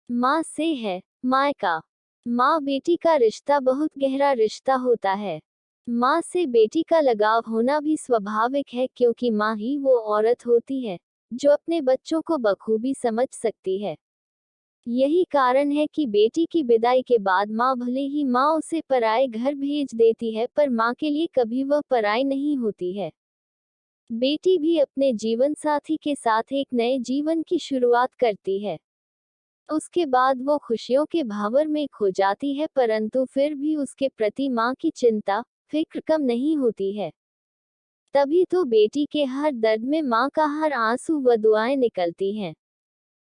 माँ से है। मायका। माँ बेटी का रिश्ता बहुत गहरा रिश्ता होता है। माँ से बेटी का लगाव होना भी स्वाभाविक है, क्योंकि माँ ही वो औरत होती है जो अपने बच्चों को बखूबी समझ सकती है। यही कारण है कि बेटी की विदाई के बाद माँ भले ही माँ उसे पराए घर भेज देती है, पर माँ के लिए कभी वह पराई नहीं होती है। बेटी भी अपने जीवन साथी के साथ एक नए जीवन की शुरुआत करती है। उसके बाद वो खुशियों के भावर में खो जाती है, परंतु फिर भी उसके प्रति माँ की चिंता, फिक्र कम नहीं होती है। तभी तो बेटी के हर दर्द में माँ का हर आंसू व दुआएं निकलती हैं।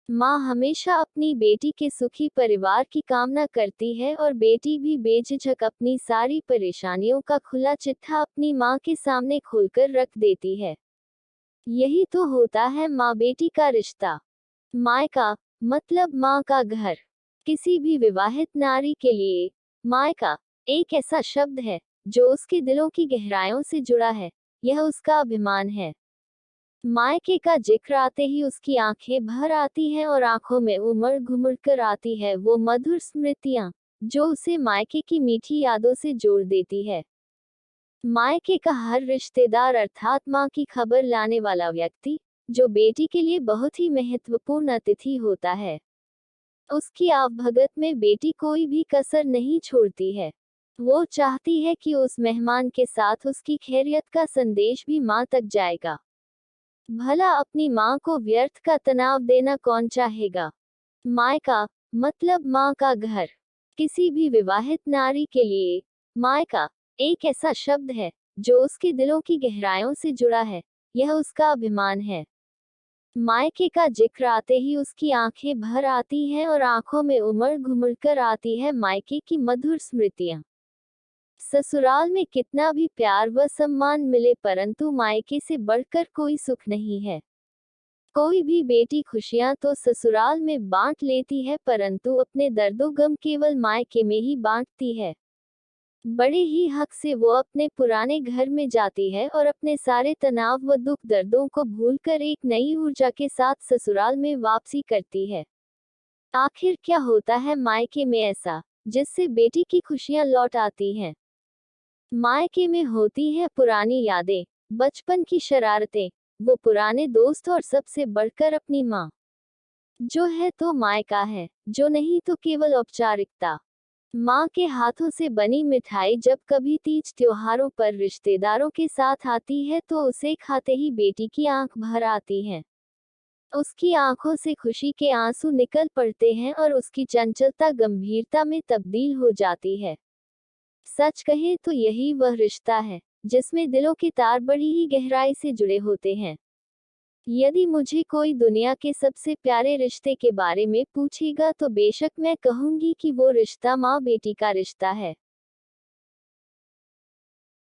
माँ हमेशा अपनी बेटी के सुखी परिवार की कामना करती है, और बेटी भी बेझिझक अपनी सारी परेशानियों का खुला चिट्ठा अपनी माँ के सामने खोलकर रख देती है। यही तो होता है माँ बेटी का रिश्ता। मायका मतलब माँ का घर। किसी भी विवाहित नारी के लिए मायका एक ऐसा शब्द है जो उसके दिलों की गहराइयों से जुड़ा है। यह उसका अभिमान है। मायके का जिक्र आते ही उसकी आंखें भर आती हैं और आंखों में उमड़ घुमड़ कर आती है वो मधुर स्मृतियां, जो उसे मायके की मीठी यादों से जोड़ देती है। मायके का हर रिश्तेदार अर्थात माँ की खबर लाने वाला व्यक्ति, जो बेटी के लिए बहुत ही महत्वपूर्ण अतिथि होता है, उसकी आवभगत में बेटी कोई भी कसर नहीं छोड़ती है। वो चाहती है कि उस मेहमान के साथ उसकी खैरियत का संदेश भी माँ तक जाएगा। भला अपनी माँ को व्यर्थ का तनाव देना कौन चाहेगा। मायका मतलब माँ का घर। किसी भी विवाहित नारी के लिए मायका एक ऐसा शब्द है जो उसके दिलों की गहराइयों से जुड़ा है। यह उसका अभिमान है। मायके का जिक्र आते ही उसकी आंखें भर आती हैं और आंखों में उमड़ घुमड़ कर आती है मायके की मधुर स्मृतियां। ससुराल में कितना भी प्यार व सम्मान मिले, परंतु मायके से बढ़कर कोई सुख नहीं है। कोई भी बेटी खुशियां तो ससुराल में बांट लेती है, परंतु अपने दर्दो गम केवल मायके में ही बांटती है। बड़े ही हक से वो अपने पुराने घर में जाती है और अपने सारे तनाव व दुख दर्दों को भूलकर एक नई ऊर्जा के साथ ससुराल में वापसी करती है। आखिर क्या होता है मायके में ऐसा जिससे बेटी की खुशियां लौट आती हैं। मायके में होती हैं पुरानी यादें, बचपन की शरारतें, वो पुराने दोस्त और सबसे बढ़कर अपनी माँ। जो है तो मायका है, जो नहीं तो केवल औपचारिकता। माँ के हाथों से बनी मिठाई जब कभी तीज त्योहारों पर रिश्तेदारों के साथ आती है तो उसे खाते ही बेटी की आंख भर आती है। उसकी आंखों से खुशी के आंसू निकल पड़ते हैं और उसकी चंचलता गंभीरता में तब्दील हो जाती है। सच कहें तो यही वह रिश्ता है जिसमें दिलों के तार बड़ी ही गहराई से जुड़े होते हैं। यदि मुझे कोई दुनिया के सबसे प्यारे रिश्ते के बारे में पूछेगा तो बेशक मैं कहूंगी कि वो रिश्ता माँ बेटी का रिश्ता है।